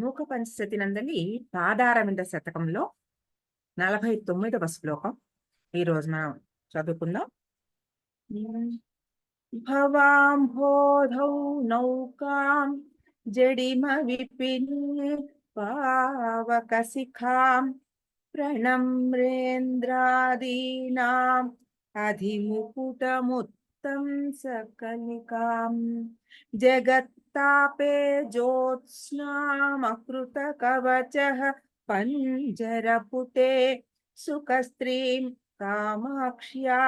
మూక పంచశతి నందని పాదారవింద శతకంలో 49వ శ్లోకం ఈరోజు మనం చదువుకుందాం. భవాంభోధౌ నౌకాం జడిమ విపినే పావక శిఖాం ప్రణమ్రేంద్రాదీనాం అధిముకుటముత్తం సకలికాం జగత్తాపే జ్యోత్స్నామకృత కవచః పంజరపుటే సుఖస్త్రీం కామాక్ష్యా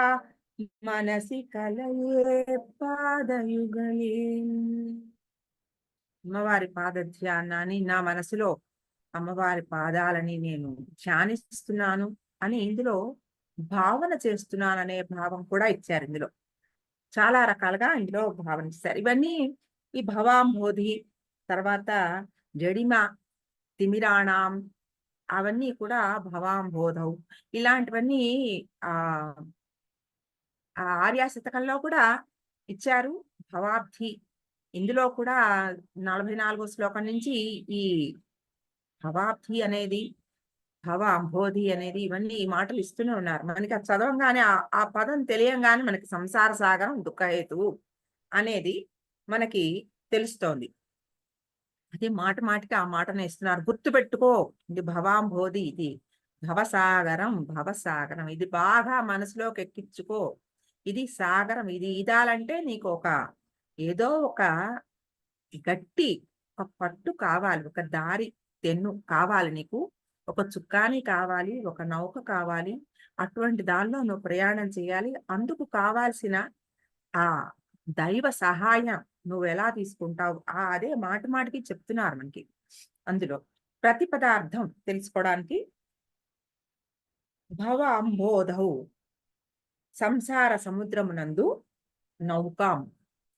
మనసి కలయే పాదయుగళే. అమ్మవారి పాదధ్యానాన్ని నా మనసులో అమ్మవారి పాదాలని నేను ధ్యానిస్తున్నాను అని ఇందులో భావన చేస్తున్నాననే భావం కూడా ఇచ్చారు. ఇందులో చాలా రకాలుగా ఇందులో భావన ఇస్తారు. ఇవన్నీ ఈ భవాంబోధి తర్వాత జడిమ తిమిరాణం అవన్నీ కూడా భవాంబోధౌ ఇలాంటివన్నీ ఆ ఆర్యా శతకంలో కూడా ఇచ్చారు. భవాబ్ధి ఇందులో కూడా 44వ శ్లోకం నుంచి ఈ భవాబ్ధి అనేది భవాంబోధి అనేది ఇవన్నీ ఈ మాటలు ఇస్తూనే ఉన్నారు. మనకి అది చదవంగానే ఆ పదం తెలియంగానే మనకి సంసార సాగరం దుఃఖహేతువు అనేది మనకి తెలుస్తోంది. అది మాట మాటికి ఆ మాటనే ఇస్తున్నారు. గుర్తు పెట్టుకో, ఇది భవాంబోధి, ఇది భవసాగరం ఇది బాగా మనసులోకి ఎక్కించుకో. ఇది సాగరం, ఇది ఈదాలంటే నీకు ఏదో ఒక గట్టి ఒక పట్టు కావాలి, ఒక దారి తెన్ను కావాలి, నీకు ఒక చుక్కాని కావాలి, ఒక నౌక కావాలి. అటువంటి దానిలో నువ్వు ప్రయాణం చేయాలి. అందుకు కావాల్సిన ఆ దైవ సహాయం నువ్వు ఎలా తీసుకుంటావు అదే మాట మాటికి చెప్తున్నారు మనకి. అందులో ప్రతి పదార్థం తెలుసుకోవడానికి భవ అంబోధౌ సంసార సముద్రమునందు నౌకాం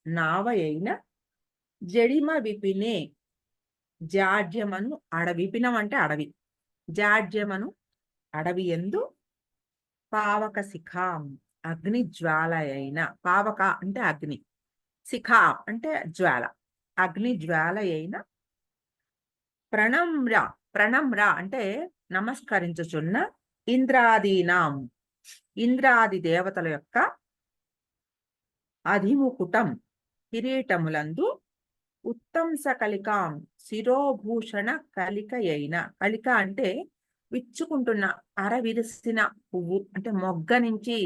నావ అయిన జడిమ విపినే జాడ్యమను విపినం అంటే అడవి, జాడ్యమను అడవి ఎందు పావక శిఖాం అగ్ని జ్వాల అయిన, పావక అంటే అగ్ని, శిఖ అంటే జ్వాల, అగ్ని జ్వాల అయిన ప్రణమ్రా అంటే నమస్కరించుచున్న ఇంద్రాదీనాం ఇంద్రాది దేవతల యొక్క అధిముకుటం కిరీటములందు ఉత్తంస కలికాం శిరోభూషణ కలిక అయిన, కలిక అంటే విచ్చుకుంటున్న అరవిరిసిన పువ్వు అంటే మొగ్గ నుంచి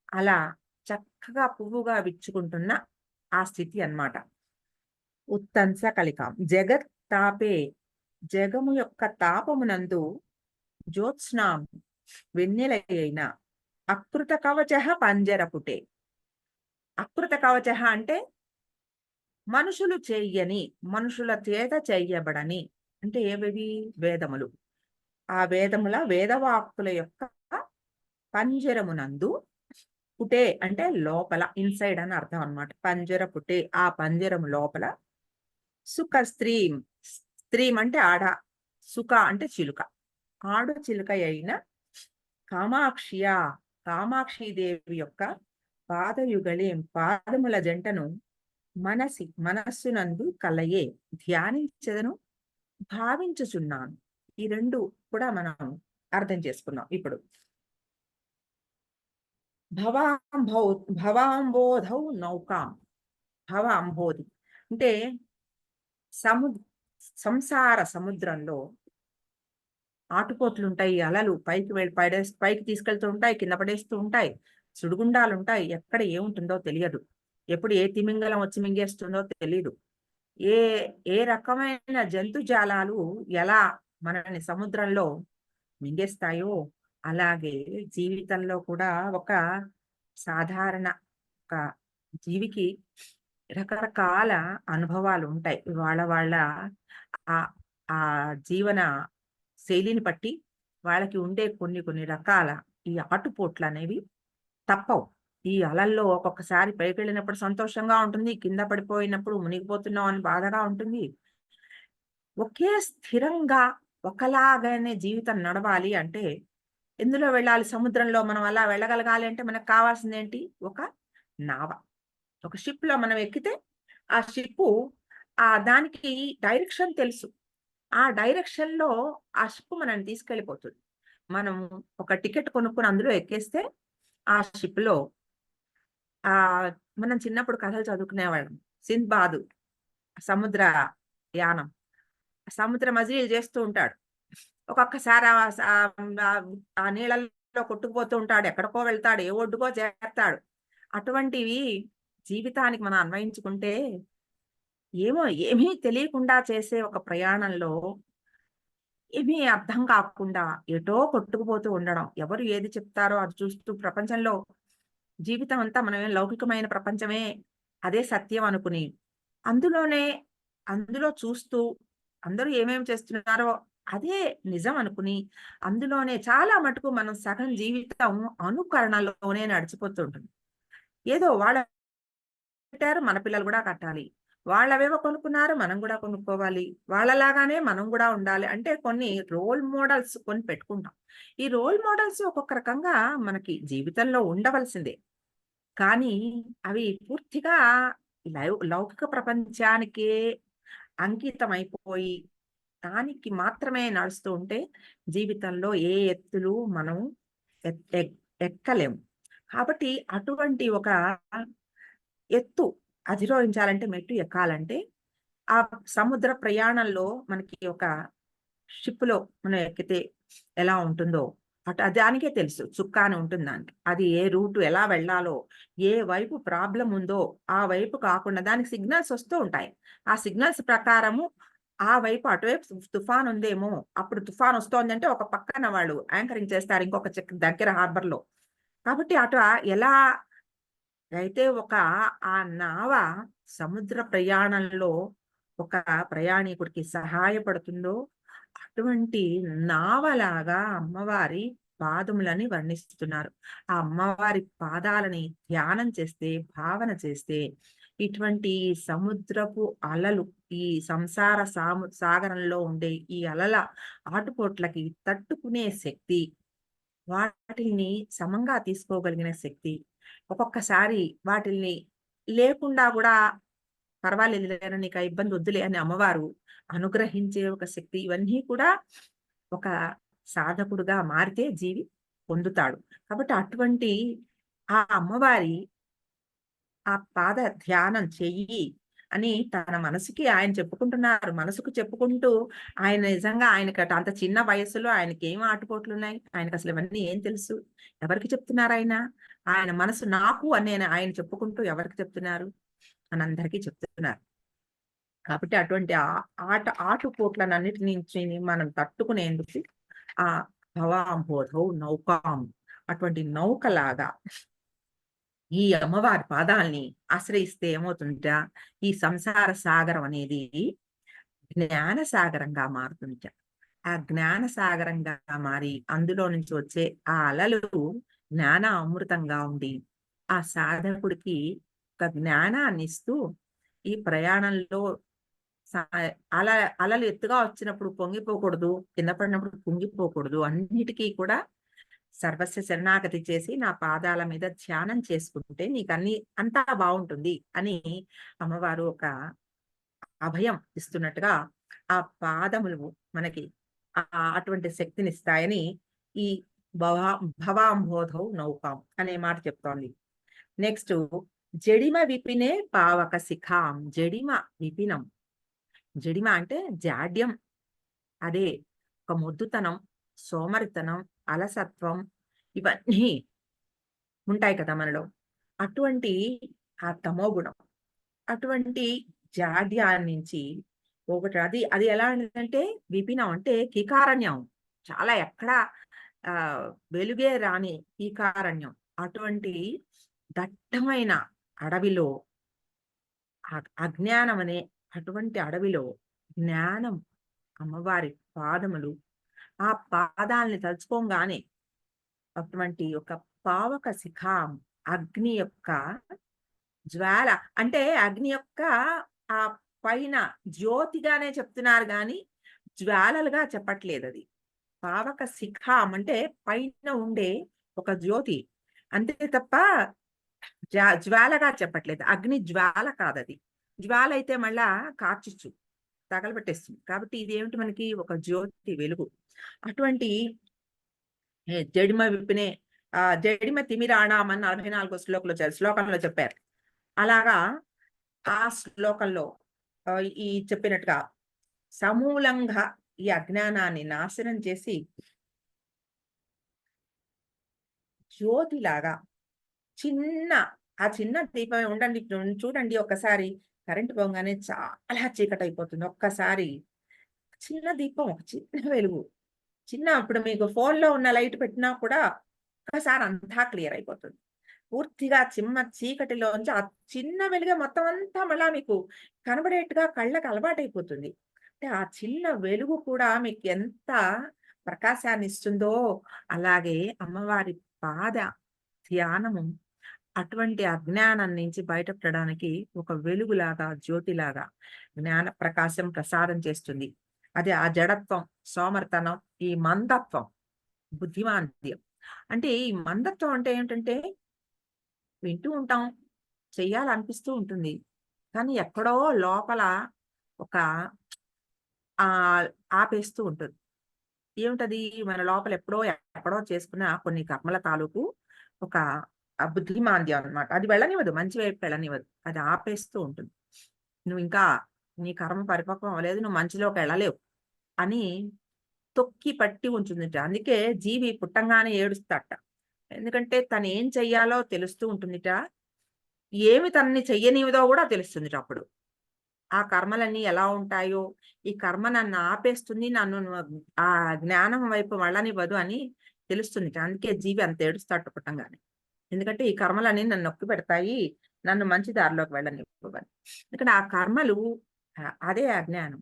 అలా చక్కగా పువ్వుగా విచ్చుకుంటున్న ఆ స్థితి అన్నమాట. ఉత్తంస కలికాం జగత్ తాపే జగము యొక్క తాపమునందు జ్యోత్స్నాం వెన్నెల అయిన అకృత కవచ పంజరపుటే. అకృత కవచ అంటే మనుషులు చెయ్యని, మనుషుల చేత చెయ్యబడని, అంటే ఏవి వేదములు, ఆ వేదవాక్కుల యొక్క పంజరమునందు పుటే అంటే లోపల, ఇన్సైడ్ అని అర్థం అనమాట. పంజర పుటే ఆ పంజరము లోపల సుఖ స్త్రీం, స్త్రీం అంటే ఆడ, సుఖ అంటే చిలుక, ఆడు చిలుక అయిన కామాక్షియా కామాక్షిదేవి యొక్క పాదయుగళేం పాదముల జంటను మనస్సునందు కలయే ధ్యానించదను భావించుచున్నాను. ఈ రెండు కూడా మనం అర్థం చేసుకున్నాం. ఇప్పుడు భవాంబోధౌ నౌకాం, భవాంబోధి అంటే సంసార సముద్రంలో ఆటుపోట్లు ఉంటాయి, అలలు పైకి పైకి తీసుకెళ్తూ ఉంటాయి, కింద పడేస్తూ ఉంటాయి, సుడిగుండాలు ఉంటాయి. ఎక్కడ ఏముంటుందో తెలియదు, ఎప్పుడు ఏ తిమింగలం వచ్చి మింగేస్తుందో తెలియదు. ఏ ఏ రకమైన జంతుజాలాలు ఎలా మనల్ని సముద్రంలో మింగేస్తాయో అలాగే జీవితంలో కూడా ఒక సాధారణ ఒక జీవికి రకరకాల అనుభవాలు ఉంటాయి. వాళ్ళ ఆ ఆ జీవన శైలిని బట్టి వాళ్ళకి ఉండే కొన్ని రకాల ఈ ఆటుపోట్లు అనేవి తప్పవు. ఈ అలల్లో ఒక్కొక్కసారి పైకి వెళ్ళినప్పుడు సంతోషంగా ఉంటుంది, కింద పడిపోయినప్పుడు మునిగిపోతున్నాం అని బాధగా ఉంటుంది. ఒకే స్థిరంగా ఒకలాగానే జీవితం నడవాలి అంటే ఎందులో వెళ్ళాలి? సముద్రంలో మనం అలా వెళ్ళగలగాలి అంటే మనకు కావాల్సింది ఏంటి? ఒక నావ. ఒక షిప్ లో మనం ఎక్కితే ఆ షిప్పు దానికి డైరెక్షన్ తెలుసు. ఆ డైరెక్షన్ లో ఆ షిప్ మనల్ని తీసుకెళ్ళిపోతుంది. మనం ఒక టికెట్ కొనుక్కొని అందులో ఎక్కేస్తే ఆ షిప్ లో మనం చిన్నప్పుడు కథలు చదువుకునేవాళ్ళం. 'సింబాదు' సముద్ర యానం. సముద్ర మజిలీలు చేస్తూ ఉంటాడు. ఒక్కొక్కసారి ఆ నీళ్ళల్లో కొట్టుకుపోతూ ఉంటాడు. ఎక్కడికో వెళ్తాడు. ఏ ఒడ్డుకో చేరతాడు. అటువంటివి జీవితానికి మనం అన్వయించుకుంటే ఏమీ తెలియకుండా చేసే ఒక ప్రయాణంలో ఏమీ అర్థం కాకుండా ఎటో కొట్టుకుపోతూ ఉండడం. ఎవరు ఏది చెప్తారో అది చూస్తూ ప్రపంచంలో జీవితం అంతా మనమేం లౌకికమైన ప్రపంచమే అదే సత్యం అనుకుని, అందులోనే అందులో చూస్తూ అందరూ ఏమేమి చేస్తున్నారో అదే నిజం అనుకుని, అందులోనే చాలా మటుకు మనం సగం జీవితం అనుకరణలోనే నడిచిపోతూ ఉంటుంది. ఏదో వాళ్ళ పెట్టారు మన పిల్లలు గూడా కట్టాలి. వాళ్ళవేవో కొనుక్కున్నారు మనం గూడా కొనుక్కోవాలి. వాళ్ళలాగానే మనం గూడా ఉండాలి. అంటే కొన్ని రోల్ మోడల్స్ కొన్ని పెట్టుకుంటాం. ఈ రోల్ మోడల్స్ ఒక్కొక్క రకంగా మనకి జీవితంలో ఉండవలసిందే. కానీ అవి పూర్తిగా లౌకిక ప్రపంచానికే అంకితమైపోయి, దానికి మాత్రమే నడుస్తూ ఉంటే జీవితంలో ఏ ఎత్తులు మనం ఎక్ ఎక్ ఎక్కలేము. కాబట్టి అటువంటి ఒక ఎత్తు అధిరోహించాలంటే, మెట్టు ఎక్కాలంటే, ఆ సముద్ర ప్రయాణంలో మనకి ఒక షిప్‌లో మనం ఎక్కితే ఎలా ఉంటుందో, దానికే తెలుసు. చుక్క అని ఉంటుంది దానికి. అది ఏ రూట్ ఎలా వెళ్ళాలో, ఏ వైపు ప్రాబ్లమ్ ఉందో, ఆ వైపు కాకుండా దానికి సిగ్నల్స్ వస్తూ ఉంటాయి. ఆ సిగ్నల్స్ ప్రకారము ఆ వైపు అటువైపు తుఫాన్ ఉందేమో, అప్పుడు తుఫాన్ వస్తోందంటే ఒక పక్కన వాళ్ళు యాంకరింగ్ చేస్తారు. ఇంకొక దగ్గర హార్బర్‌లో. కాబట్టి ఎలా అయితే ఆ నావ సముద్ర ప్రయాణంలో ఒక ప్రయాణికుడికి సహాయపడుతుందో, అటువంటి నావలాగా అమ్మవారి పాదములని వర్ణిస్తున్నారు. ఆ అమ్మవారి పాదాలని ధ్యానం చేస్తే, భావన చేస్తే, ఇటువంటి సముద్రపు అలలు, ఈ సంసార సాగరంలో ఉండే ఈ అలల ఆటుపోట్లకి తట్టుకునే శక్తి, వాటిల్ని సమంగా తీసుకోగలిగిన శక్తి, ఒక్కొక్కసారి వాటిల్ని లేకుండా గూడా పర్వాలేదులేరా నీకా ఇబ్బంది వద్దులే అని అమ్మవారు అనుగ్రహించే ఒక శక్తి, ఇవన్నీ కూడా ఒక సాధకుడుగా మారితే జీవి పొందుతాడు. కాబట్టి అటువంటి ఆ అమ్మవారి ఆ పాద ధ్యానం చెయ్యి అని తన మనసుకి ఆయన చెప్పుకుంటున్నారు. మనసుకు చెప్పుకుంటూ ఆయన నిజంగా ఆయనకట అంత చిన్న వయస్సులో ఆయనకేం ఆటుపోట్లున్నాయి? ఆయనకసలు ఇవన్నీ ఏం తెలుసు? ఎవరికి చెప్తున్నారాయన? ఆయన మనసు నాకు అని ఆయన చెప్పుకుంటూ ఎవరికి చెప్తున్నారు? మనందరికీ చెప్తున్నారు. కాబట్టి అటువంటి ఆటుపోట్లనన్నిటి నుంచి మనం తట్టుకునేందుకు ఆ భవాంబోధౌ నౌకాం అటువంటి నౌకలాగా ఈ అమ్మవారి పాదాల్ని ఆశ్రయిస్తే ఏమవుతుందట, ఈ సంసార సాగరం అనేది జ్ఞాన సాగరంగా మారుతుందట. ఆ జ్ఞాన సాగరంగా మారి అందులో నుంచి వచ్చే ఆ అలలు జ్ఞాన అమృతంగా ఉండి, ఆ సాధకుడికి ఒక జ్ఞానాన్ని ఇస్తూ ఈ ప్రయాణంలో సా అల అలలు ఎత్తుగా వచ్చినప్పుడు పొంగిపోకూడదు. కింద పడినప్పుడు కుంగిపోకూడదు. అన్నిటికీ కూడా సర్వస్వ శరణాగతి చేసి నా పాదాల మీద ధ్యానం చేసుకుంటే అంతా బావుంటుంది అని అమ్మవారు ఒక అభయం ఇస్తున్నట్టుగా ఆ పాదములు మనకి అటువంటి శక్తినిస్తాయని ఈ భవా భవాంబోధౌ నౌకాం అనే మాట చెప్తోంది. నెక్స్ట్ జడిమ విపినే పావక శిఖాం జడిమ విపినం. జడిమ అంటే జాడ్యం. అదే ఒక మొద్దుతనం, సోమరితనం, అలసత్వం ఇవన్నీ ఉంటాయి కదా మనలో. అటువంటి ఆ తమోగుణం, అటువంటి జాడ్యాన్నించి అది అది ఎలా ఉంటదంటే విపినం అంటే కీకారణ్యం. చాలా ఎక్కడ వెలుగే రాని కీకారణ్యం. అటువంటి దట్టమైన అడవిలో అజ్ఞానం అనే అటువంటి అడవిలో జ్ఞానం అమ్మవారి పాదములు, ఆ పాదాల్ని తలుచుకోంగానే అటువంటి ఒక పావక శిఖాం అగ్ని యొక్క జ్వాల అంటే అగ్ని యొక్క ఆ పైన జ్యోతిగానే చెప్తున్నారు గాని, జ్వాలలుగా చెప్పట్లేదది. పావక శిఖాం అంటే పైన ఉండే ఒక జ్యోతి. అంతే తప్ప జ్వాలగా చెప్పట్లేదు. అగ్ని జ్వాల కాదది. జ్వాల అయితే మళ్ళా కార్చొచ్చు. తగలబెట్టేస్తుంది. కాబట్టి ఇదేమిటి మనకి ఒక జ్యోతి వెలుగు. అటువంటి జడిమ విపినే జడిమ తిమిరాణామని 44 శ్లోకంలో చెప్పారు. అలాగా ఆ శ్లోకంలో ఈ చెప్పినట్టుగా సమూలంగా ఈ అజ్ఞానాన్ని నాశనం చేసి జ్యోతిలాగా చిన్న ఆ చిన్న దీపం ఉండండి, చూడండి ఒక్కసారి కరెంట్ పోగానే చాలా చీకటైపోతుంది. ఒక్కసారి చిన్న దీపం, ఒక చిన్న వెలుగు, ఇప్పుడు మీకు ఫోన్‌లో ఉన్న లైట్ పెట్టినా కూడా ఒక్కసారి అంతా క్లియర్ అయిపోతుంది. పూర్తిగా చీకటిలోంచి ఆ చిన్న వెలుగే మొత్తం అంతా మళ్ళా మీకు కనబడేట్టుగా కళ్ళకి అలవాటైపోతుంది. అంటే ఆ చిన్న వెలుగు కూడా మీకు ఎంత ప్రకాశాన్ని ఇస్తుందో, అలాగే అమ్మవారి పాద ధ్యానము అటువంటి అజ్ఞానం నుంచి బయటపడడానికి ఒక వెలుగులాగా, జ్యోతిలాగా జ్ఞాన ప్రకాశం ప్రసారం చేస్తుంది. అది ఆ జడత్వం, సోమరితనం, ఈ మందత్వం, బుద్ధిమాంద్యం. అంటే ఈ మందత్వం అంటే ఏంటంటే వింటూ ఉంటాం, చెయ్యాలనిపిస్తూ ఉంటుంది. కానీ ఎక్కడో లోపల ఒక ఆపేస్తూ ఉంటుంది. ఏమిటది? మన లోపల ఎక్కడో చేసుకున్న కొన్ని కర్మల తాలూకు ఒక బుద్ధిమాంద్యం అన్నమాట. అది వెళ్ళనివ్వదు, మంచి వైపు వెళ్ళనివ్వదు. అది ఆపేస్తూ ఉంటుంది. నువ్వింకా నీ కర్మ పరిపక్వం అవ్వలేదు, నువ్వు మంచిలోకి వెళ్ళలేవు అని తొక్కి పట్టి ఉంటుందిట. అందుకే జీవి పుట్టంగానే ఏడుస్తాడట. ఎందుకంటే తనేం చెయ్యాలో తెలుస్తూ ఉంటుందిట. ఏమి తనని చెయ్యనివ్వదో కూడా తెలుస్తుందిట అప్పుడు. ఆ కర్మలన్నీ ఎలా ఉంటాయో, ఈ కర్మ నన్ను ఆపేస్తుంది, నన్ను ఆ జ్ఞానం వైపు వెళ్ళనివ్వదు అని తెలుస్తుందిట. అందుకే జీవి అంత ఏడుస్తాడట పుట్టంగానే. ఎందుకంటే ఈ కర్మలన్నీ నన్ను నొక్కిపెడతాయి, నన్ను మంచి దారిలోకి వెళ్ళనివ్వవని. ఎందుకంటే ఆ కర్మలు అదే అజ్ఞానం.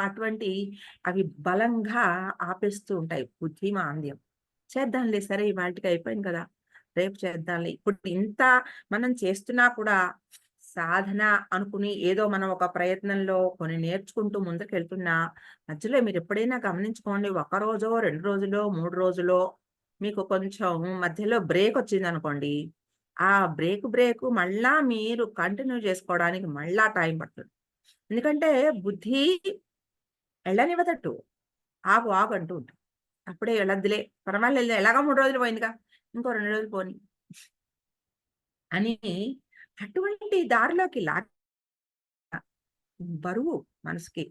అటువంటి అవి బలంగా ఆపేస్తూ ఉంటాయి బుద్ధిమాంద్యం. చేద్దాంలే, సరే ఇవాల్టికి అయిపోయింది కదా! రేపు చేద్దాంలే. ఇప్పుడు ఇంత మనం చేస్తున్నా కూడా సాధన అనుకుని ఏదో మనం ఒక ప్రయత్నంలో కొన్ని నేర్చుకుంటూ ముందుకెళ్తున్నా, మధ్యలో మీరెప్పుడైనా గమనించుకోండి, ఒక రోజో, 2 రోజులో, 3 రోజులో మీకు కొంచెం మధ్యలో బ్రేకొచ్చిందనుకోండి, ఆ బ్రేకు మళ్ళా మీరు కంటిన్యూ చేసుకోవడానికి మళ్ళా టైం పడుతుంది. ఎందుకంటే బుద్ధి ఎళ్ళనివ్వదటు. ఆగు, ఆగు అంటూ ఉంటుంది. అప్పుడే వెళ్ళొద్దులే, పర్వాలేదులే, ఎలాగో 3 రోజులు పోయిందిగా, ఇంకో 2 రోజులు పోనీ అని అటువంటి దారిలోకి బరువు మనసుకి.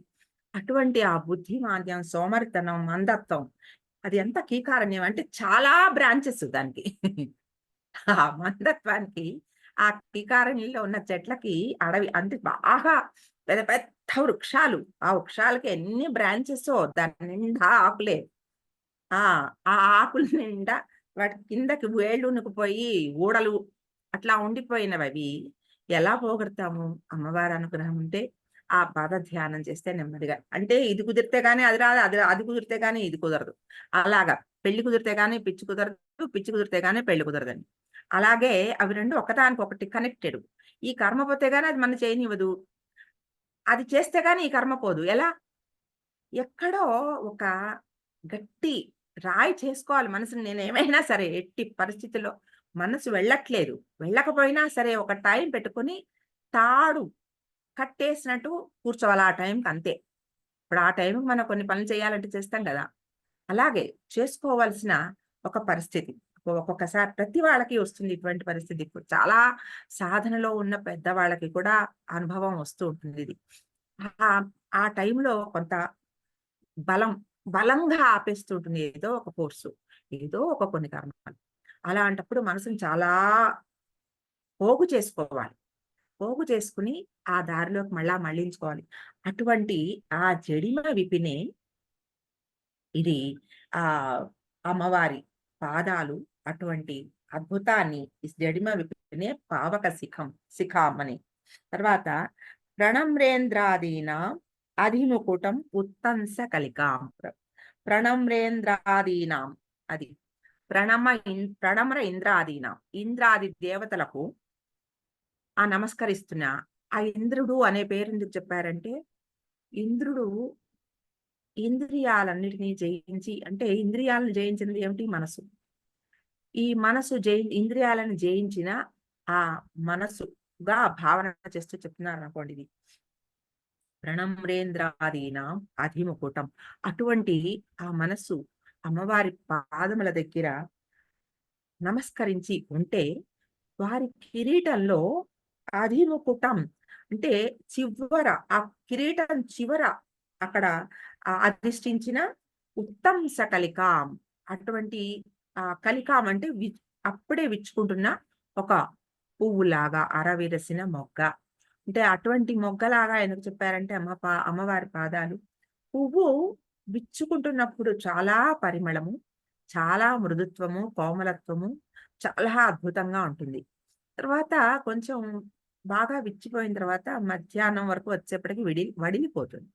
అటువంటి ఆ బుద్ధి మాంద్యం, సోమరితనం, మందత్వం అది ఎంత కీకారణ్యం అంటే చాలా బ్రాంచెస్ దానికి. ఆ మందత్వానికి, ఆ కీకారణ్యంలో ఉన్న చెట్లకి అడవి అంటే బాగా పెద్ద పెద్ద వృక్షాలు. ఆ వృక్షాలకి ఎన్ని బ్రాంచెసో, దాని నిండా ఆకులే. ఆ! ఆ ఆకుల నిండా వాటి కిందకి వేళ్ళూనుకుపోయి ఊడలు అట్లా ఉండిపోయినవవి ఎలా పోగొడతాము? అమ్మవారి అనుగ్రహం ఉంటే, ఆ పాద ధ్యానం చేస్తే నెమ్మదిగా. అంటే ఇది కుదిరితే గాని అది రాదు, అది కుదిరితే గాని ఇది కుదరదు. అలాగా పెళ్లి కుదిరితే గాని పిచ్చి కుదరదు, పిచ్చి కుదిరితే గాని పెళ్లి కుదరదని. అలాగే అవి 2 ఒకదానికొకటి కనెక్టెడ్. ఈ కర్మ పోతే గాని అది మనని చేయనివ్వదు. అది చేస్తే గాని ఈ కర్మ పోదు. ఎలా? ఎక్కడో ఒక గట్టి రాయి చేసుకోవాలి మనసుని. నేనేమైనా సరే ఎట్టి పరిస్థితుల్లో మనసు వెళ్ళట్లేదు. వెళ్ళకపోయినా సరే ఒక టైం పెట్టుకొని తాడు కట్టేసినట్టు కూర్చోవాలి ఆ టైంకి అంతే. ఇప్పుడు ఆ టైంకి మనం కొన్ని పనులు చేయాలంటే చేస్తాం కదా! అలాగే చేసుకోవాల్సిన ఒక పరిస్థితి. ఒక్కొక్కసారి ప్రతి వాళ్ళకి వస్తుంది ఇటువంటి పరిస్థితి. ఇప్పుడు చాలా సాధనలో ఉన్న పెద్దవాళ్ళకి కూడా అనుభవం వస్తూ ఉంటుంది ఇది. ఆ టైంలో కొంత బలం బలంగా ఆపేస్తూ ఉంటుంది ఏదో ఒక ఫోర్సు. ఏదో ఒక కొన్ని కర్మలు. అలాంటప్పుడు మనసుని చాలా పోగు చేసుకోవాలి. పోగు చేసుకొని ఆ దారిలోకి మళ్ళా మళ్ళించుకోవాలి. అటువంటి ఆ జడిమ విపినే ఇది అమ్మవారి పాదాలు అటువంటి అద్భుతాన్ని ఈ జడిమ విపినే పావక శిఖామణి. తర్వాత ప్రణమ్రేంద్రాదీనాం అధిముకుటం ఉత్తంస కలికాం. ప్రణమ్రేంద్రాదీనాం అది ప్రణమ్ర ఇంద్రాదీనాం ఇంద్రాది దేవతలకు నమస్కరిస్తున్నా. ఆ ఇంద్రుడు అనే పేరు ఎందుకు చెప్పారంటే, ఇంద్రుడు ఇంద్రియాలన్నిటిని జయించి, అంటే ఇంద్రియాలను జయించినది ఏమిటి? మనసు. ఈ మనసు ఇంద్రియాలను జయించిన ఆ మనసుగా భావన చేస్తూ చెప్తున్నారనుకోండి ఇది. ప్రణమ్రేంద్రాదీనాం అధిముకుటం. అటువంటి ఆ మనస్సు అమ్మవారి పాదముల దగ్గర నమస్కరించి ఉంటే వారి కిరీటంలో అధిముకుటం అంటే చివర ఆ కిరీటం చివర అక్కడ అధిష్ఠించిన ఉత్తంస కలికాం అటువంటి కలికాం అంటే అప్పుడే విచ్చుకుంటున్న ఒక పువ్వులాగా అరవిరసిన మొగ్గ. అంటే అటువంటి మొగ్గలాగా ఎందుకు చెప్పారంటే అమ్మవారి పాదాలు పువ్వు విచ్చుకుంటున్నప్పుడు చాలా పరిమళము, చాలా మృదుత్వము, కోమలత్వము చాలా అద్భుతంగా ఉంటుంది. తర్వాత కొంచెం బాగా విచ్చిపోయిన తర్వాత మధ్యాహ్నం వరకు వచ్చేప్పటికి వడిలిపోతుంది.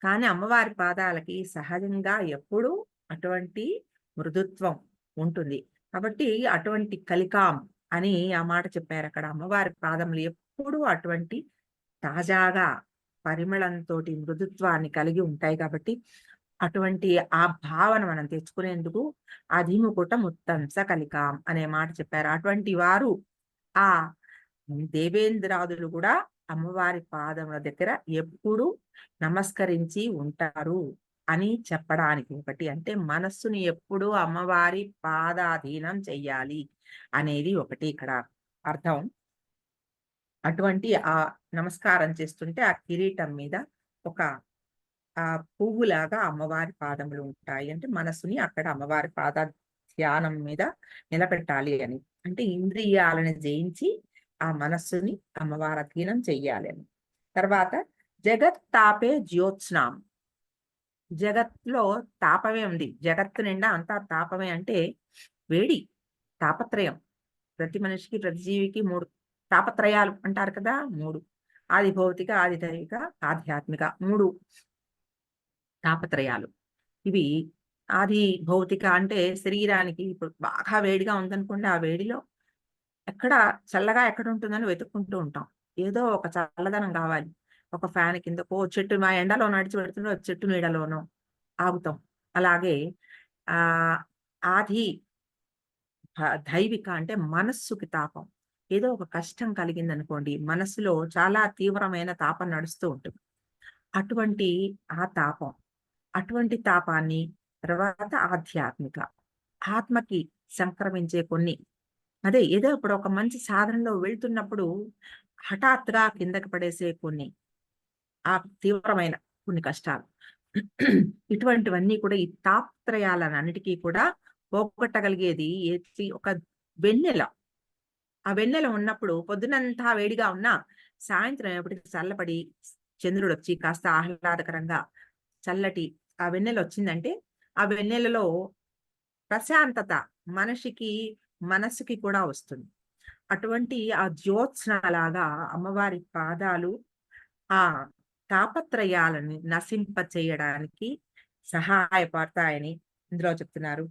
కానీ అమ్మవారి పాదాలకి సహజంగా ఎప్పుడూ అటువంటి మృదుత్వం ఉంటుంది. కాబట్టి అటువంటి కలికాం అని ఆ మాట చెప్పారక్కడ. అమ్మవారి పాదములు ఎప్పుడూ అటువంటి తాజాగా పరిమళంతోటి మృదుత్వాన్ని కలిగి ఉంటాయి కాబట్టి అటువంటి ఆ భావన మనం తెచ్చుకునేందుకు అధిముకుట ముత్తంస కలికాం అనే మాట చెప్పారు. అటువంటి వారు ఆ దేవేంద్రాదులు కూడా అమ్మవారి పాదముల దగ్గర ఎప్పుడూ నమస్కరించి ఉంటారు అని చెప్పడానికి ఒకటి. అంటే మనస్సుని ఎప్పుడూ అమ్మవారి పాదాధీనం చెయ్యాలి అనేది ఒకటి ఇక్కడ అర్థం. అటువంటి ఆ నమస్కారం చేస్తుంటే ఆ కిరీటం మీద ఒక పువ్వులాగా అమ్మవారి పాదములు ఉంటాయి. అంటే మనసుని అక్కడ అమ్మవారి పాద ధ్యానం మీద నిలబెట్టాలి అని. అంటే ఇంద్రియాలను జయించి ఆ మనస్సుని అమ్మవారి అధీనం చెయ్యాలి అని. తర్వాత జగత్తాపే జ్యోత్స్నాం. జగత్తులో తాపమే ఉంది. జగత్తు నిండా అంతా తాపమే అంటే వేడి, తాపత్రయం. ప్రతి మనిషికి, ప్రతి జీవికి 3 తాపత్రయాలు అంటారు కదా! 3 ఆది భౌతిక, ఆది దైవిక, ఆధ్యాత్మిక 3 తాపత్రయాలు. ఇవి ఆది భౌతిక అంటే శరీరానికి ఇప్పుడు బాగా వేడిగా ఉందనుకోండి, ఆ వేడిలో ఎక్కడ చల్లగా ఎక్కడుంటుందని వెతుక్కుంటూ ఉంటాం. ఏదో ఒక చల్లదనం కావాలి. ఒక ఫ్యాన్ కిందకో, చెట్టు మా ఎండలో నడిచి వెళ్తుంటే చెట్టు నీడలోనో ఆగుతాం. అలాగే ఆహ్, ఆది దైవిక అంటే మనస్సుకి తాపం. ఏదో ఒక కష్టం కలిగిందనుకోండి, మనస్సులో చాలా తీవ్రమైన తాపం నడుస్తూ ఉంటుంది. అటువంటి ఆ తాపం, అటువంటి తాపాన్ని తర్వాత ఆధ్యాత్మిక, ఆత్మకి సంక్రమించే కొన్ని అదే ఏదో ఇప్పుడు ఒక మంచి సాధనలో వెళ్తున్నప్పుడు హఠాత్తుగా కిందకి పడేసే కొన్ని ఆ తీవ్రమైన కొన్ని కష్టాలు. ఇటువంటివన్నీ కూడా ఈ తాపత్రయాలన్నిటికీ కూడా పోగొట్టగలిగేది ఒక వెన్నెల. ఆ వెన్నెల ఉన్నప్పుడు పొద్దునంతా వేడిగా ఉన్నా సాయంత్రం అయ్యేప్పటికి చల్లపడి చంద్రుడొచ్చి కాస్త ఆహ్లాదకరంగా చల్లటి ఆ వెన్నెల వచ్చిందంటే ఆ వెన్నెలలో ప్రశాంతత మనిషికి మనస్సుకి కూడా వస్తుంది. అటువంటి ఆ జ్యోత్స్నలాగా అమ్మవారి పాదాలు ఆ తాపత్రయాలని నశింప చేయడానికి సహాయపడతాయని ఇందులో చెప్తున్నారు.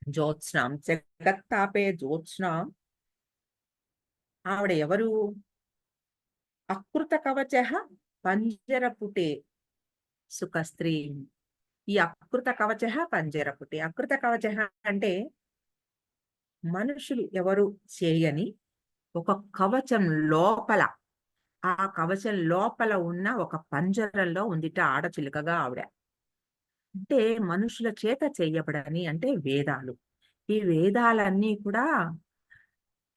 జ్యోత్స్నాం జగత్తాపే జ్యోత్స్నాం ఆవిడ ఎవరు? అకృత కవచ పంజరపుటే సుఖస్త్రీ. ఈ అకృత కవచ పంజరపుటే. అకృత కవచ అంటే మనుషులు ఎవరు చేయని ఒక కవచం లోపల ఆ కవచం లోపల ఉన్న ఒక పంజరంలో ఉందిట ఆడచిలుకగా ఆవిడ. అంటే మనుషుల చేత చేయబడని అంటే వేదాలు. ఈ వేదాలన్నీ కూడా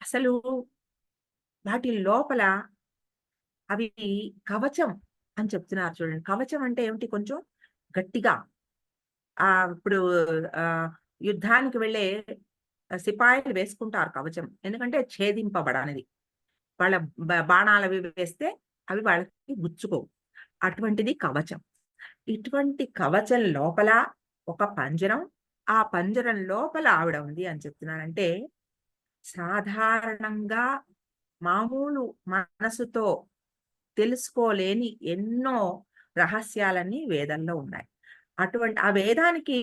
అసలు వాటి లోపల అవి కవచం అని చెప్తున్నారు చూడండి. కవచం అంటే ఏమిటి? కొంచెం గట్టిగా ఇప్పుడు యుద్ధానికి వెళ్ళే సిపాయిలు వేసుకుంటారు కవచం. ఎందుకంటే ఛేదింపబడనిది. వాళ్ళ బాణాలవి వేస్తే అవి వాళ్ళకి గుచ్చుకోవు. అటువంటిది కవచం. ఇటువంటి కవచం లోపల ఒక పంజరం, ఆ పంజరం లోపల ఆవిడ ఉంది అని చెప్తున్నానంటే, సాధారణంగా మామూలు మనసుతో తెలుసుకోలేని ఎన్నో రహస్యాలన్నీ వేదంలో ఉన్నాయి. అటువంటి ఆ వేదానికి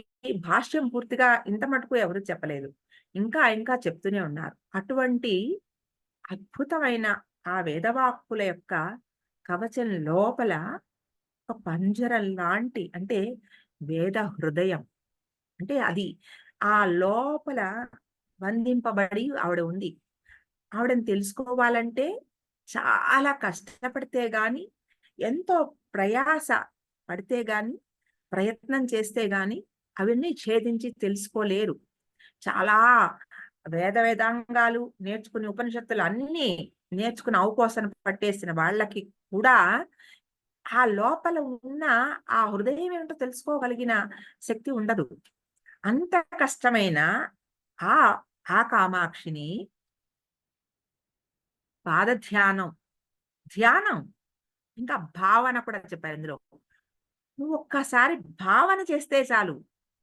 భాష్యం పూర్తిగా ఇంత మటుకు ఎవరు చెప్పలేదు. ఇంకా ఇంకా చెప్తూనే ఉన్నారు. అటువంటి అద్భుతమైన ఆ వేదవాక్కుల యొక్క కవచం లోపల ఒక పంజరం లాంటి అంటే వేద హృదయం. అంటే అది ఆ లోపల బంధింపబడి ఆవిడ ఉంది. ఆవిడని తెలుసుకోవాలంటే చాలా కష్టపడితే గాని ఎంతో ప్రయాస పడితే గాని, ప్రయత్నం చేస్తే గాని అవన్నీ ఛేదించి తెలుసుకోలేరు. చాలా వేదాంగాలు నేర్చుకుని, ఉపనిషత్తులు అన్నీ నేర్చుకుని అవపోసన పట్టేసిన వాళ్ళకి కూడా ఆ లోపల ఉన్న ఆ హృదయం ఏమిటో తెలుసుకోగలిగిన శక్తి ఉండదు. అంత కష్టమైన ఆ ఆ కామాక్షిని పాదధ్యానం, ధ్యానం ఇంకా భావన కూడా చెప్పారు ఇందులో. నువ్వు ఒక్కసారి భావన చేస్తే చాలు.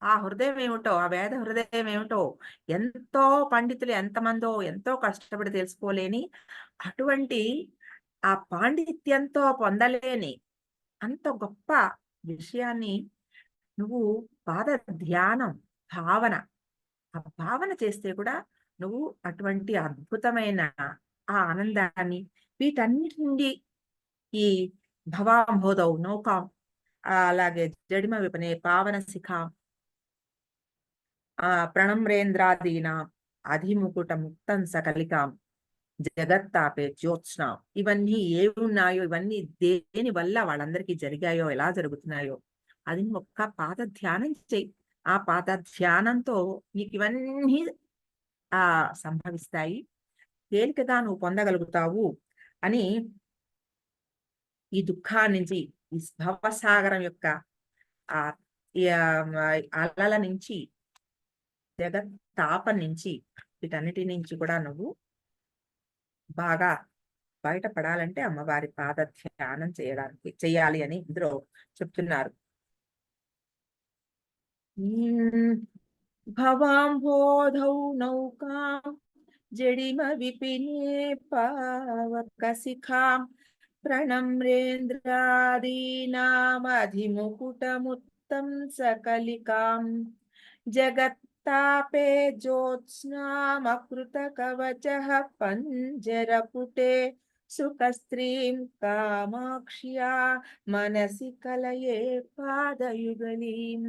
ఆ హృదయం ఏమిటో, ఆ వేద హృదయం ఏమిటో, ఎంతో పండితులు ఎంతమందో ఎంతో కష్టపడి తెలుసుకోలేని అటువంటి ఆ పాండిత్యంతో పొందలేని అంత గొప్ప విషయాన్ని నువ్వు పాద ధ్యానం, భావన, ఆ భావన చేస్తే కూడా నువ్వు అటువంటి అద్భుతమైన ఆ ఆనందాన్ని వీటన్నిటి నుండి ఈ భవాంభోదౌ నౌకాం అలాగే జడిమ విపనే పావన శిఖాం ప్రణమ్రేంద్రాదీనాం అధిముకుట ముక్తం సకలికాం జగత్తాపే జ్యోత్స్న ఇవన్నీ ఏమున్నాయో ఇవన్నీ దేని వల్ల వాళ్ళందరికీ జరిగాయో ఎలా జరుగుతున్నాయో అది నువ్వు ఒక్క పాద ధ్యానం చెయ్యి. ఆ పాద ధ్యానంతో నీకు ఇవన్నీ సంభవిస్తాయి. తేలికగా నువ్వు పొందగలుగుతావు అని ఈ దుఃఖాన్నించి, ఈ భవసాగరం యొక్క ఆ ఈ అలల నుంచి, జగత్ తాపం నుంచి, వీటన్నిటి నుంచి కూడా నువ్వు బాగా బయటపడాలంటే అమ్మవారి పాద ధ్యానం చేయాలి అని ఇందులో చెప్తున్నారు. భవాంబోధౌ నౌకాం జడిమ విపినే పావక శిఖాం ప్రణమ్రేంద్రాదీనామధిముకుటముత్తం సకలికాం జగత్తాపే జ్యోత్స్నామకృతకవచః పంజరపుటే సుఖస్త్రీం కామాక్ష్యా మనసి కలయే పాదయుగలీం.